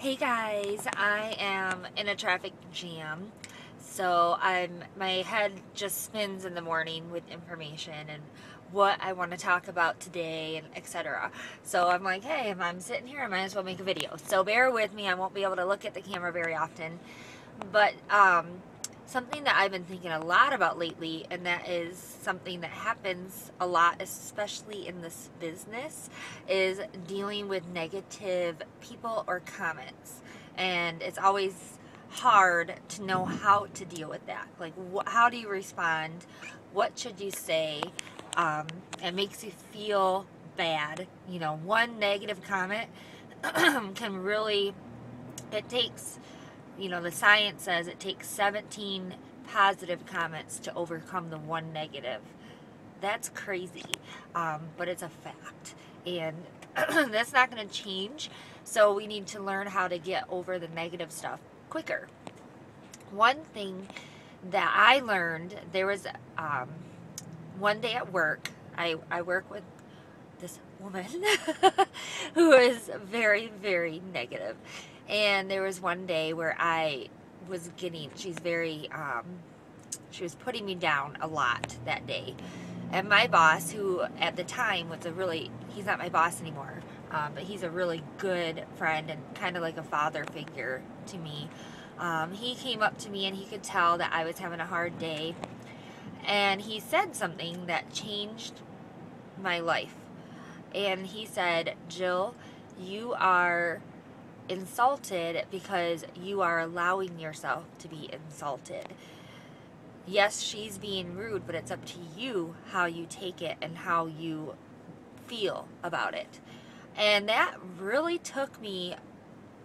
Hey guys, I am in a traffic jam, so my head just spins in the morning with information and what I want to talk about today and etc. So I'm like, hey, if I'm sitting here, I might as well make a video. So bear with me, I won't be able to look at the camera very often, but something that I've been thinking a lot about lately, and that is something that happens a lot, especially in this business, is dealing with negative people or comments. And it's always hard to know how to deal with that. Like, how do you respond? What should you say? It makes you feel bad. You know, one negative comment can really, it takes, the science says it takes 17 positive comments to overcome the one negative. That's crazy, but it's a fact. And that's not going to change. So we need to learn how to get over the negative stuff quicker. One thing that I learned, there was one day at work, I work with this woman who is very, very negative. And there was one day where she's very, she was putting me down a lot that day. And my boss, who at the time was he's not my boss anymore, but he's a really good friend and kind of like a father figure to me. He came up to me and he could tell that I was having a hard day. And he said something that changed my life. And he said, Jill, you are insulted because you are allowing yourself to be insulted. Yes, she's being rude, but it's up to you how you take it and how you feel about it. And that really took me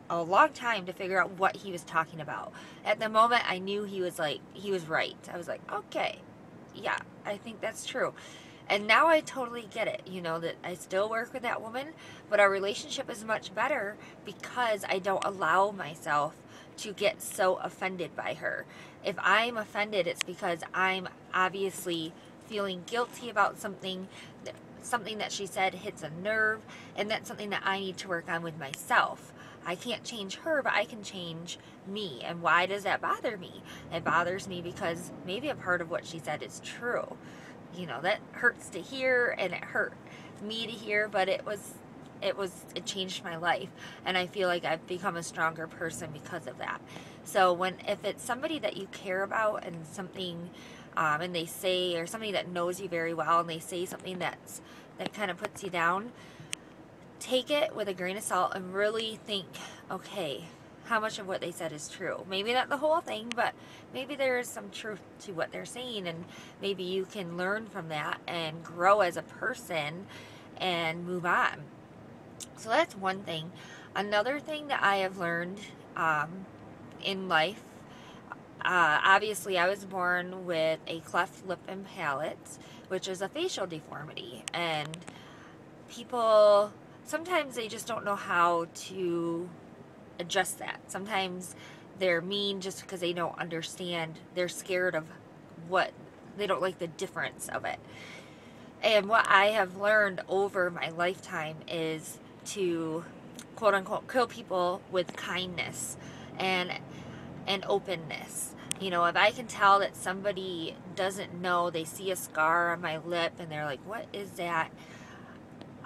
a long time to figure out what he was talking about. At the moment, I knew he was right. I was like, okay, yeah, I think that's true. And now I totally get it, that I still work with that woman, but our relationship is much better because I don't allow myself to get so offended by her. If I'm offended, it's because I'm obviously feeling guilty about something that she said hits a nerve, and that's something that I need to work on with myself. I can't change her, but I can change me. And why does that bother me? It bothers me because maybe a part of what she said is true. That hurts to hear, and it hurt me to hear, but it changed my life, and I feel like I've become a stronger person because of that. So if it's somebody that you care about and something, and they say, or somebody that knows you very well, and they say something that kind of puts you down, take it with a grain of salt and really think, okay, how much of what they said is true? Maybe not the whole thing, but maybe there is some truth to what they're saying, and maybe you can learn from that and grow as a person and move on. So that's one thing. Another thing that I have learned in life, obviously I was born with a cleft lip and palate, which is a facial deformity, and people, sometimes they just don't know how to adjust that. Sometimes they're mean just because they don't understand. They're scared of they don't like the difference of it. And what I have learned over my lifetime is to, quote unquote, kill people with kindness and openness. If I can tell that somebody doesn't know, they see a scar on my lip and they're like, what is that?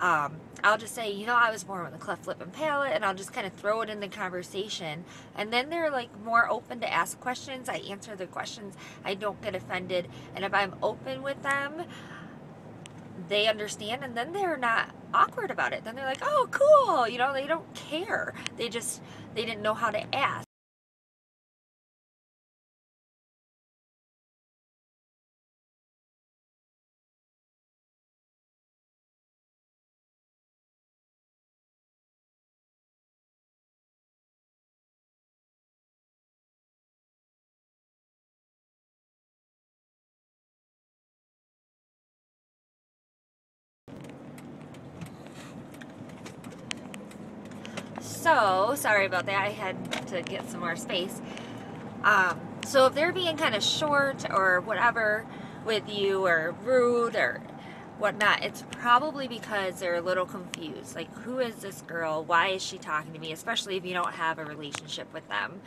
I'll just say, I was born with a cleft lip and palate, and I'll just kind of throw it in the conversation. And then they're like more open to ask questions. I answer their questions. I don't get offended. And if I'm open with them, they understand, and then they're not awkward about it. Then they're like, oh, cool. They don't care. They didn't know how to ask. So, sorry about that. I had to get some more space. So if they're being kind of short or whatever with you, or rude, or whatnot, it's probably because they're a little confused. Like, who is this girl? Why is she talking to me? Especially if you don't have a relationship with them.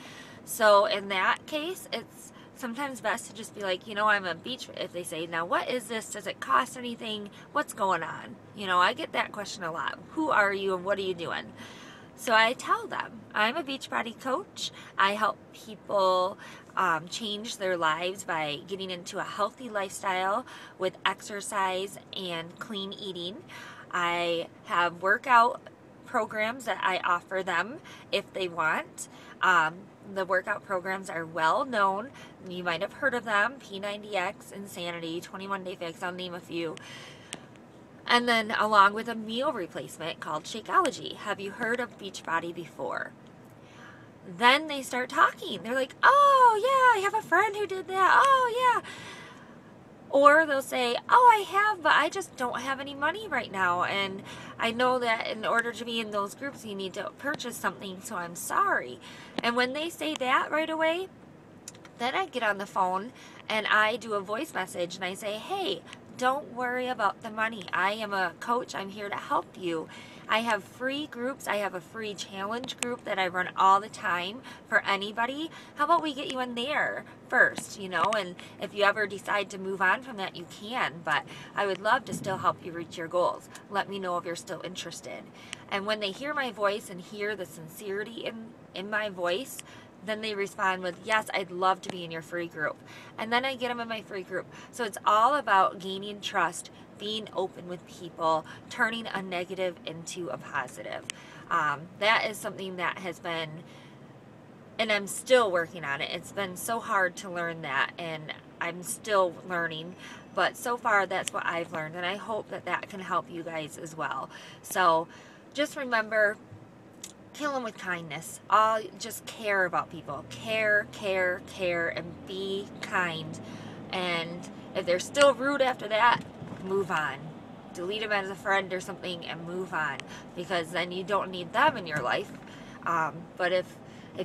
So in that case, it's sometimes best to just be like, I'm a beach. If they say, now what is this? Does it cost anything? What's going on? I get that question a lot. Who are you and what are you doing? So I tell them, I'm a Beachbody coach. I help people change their lives by getting into a healthy lifestyle with exercise and clean eating. I have workout programs that I offer them if they want. The workout programs are well known. You might have heard of them: P90X, Insanity, 21 Day Fix, I'll name a few. And then along with a meal replacement called Shakeology. Have you heard of Beachbody before? Then they start talking. They're like, oh yeah, I have a friend who did that. Oh yeah. Or they'll say, oh, I have, but I just don't have any money right now. And I know that in order to be in those groups, you need to purchase something, so I'm sorry. And when they say that right away, then I get on the phone and I do a voice message and I say, hey, don't worry about the money. I am a coach. I'm here to help you. I have free groups. I have a free challenge group that I run all the time for anybody. How about we get you in there first, and if you ever decide to move on from that, you can, but I would love to still help you reach your goals. Let me know if you're still interested. And when they hear my voice and hear the sincerity in my voice, then they respond with, yes, I'd love to be in your free group. And then I get them in my free group. So it's all about gaining trust, being open with people, turning a negative into a positive. That is something that has been, and I'm still working on it. It's been so hard to learn that, and I'm still learning. But so far, that's what I've learned, and I hope that that can help you guys as well. So just remember, kill them with kindness. Just care about people. Care, and be kind. And if they're still rude after that, move on. Delete them as a friend or something and move on, because then you don't need them in your life. But if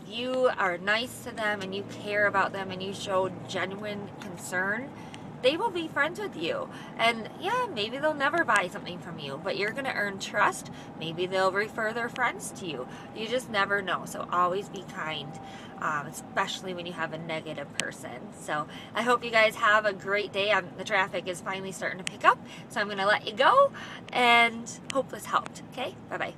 you are nice to them and you care about them and you show genuine concern, they will be friends with you. And yeah, maybe they'll never buy something from you, but you're going to earn trust. Maybe they'll refer their friends to you. You just never know. So always be kind, especially when you have a negative person. So I hope you guys have a great day. The traffic is finally starting to pick up, so I'm going to let you go and hope this helped. Okay, bye-bye.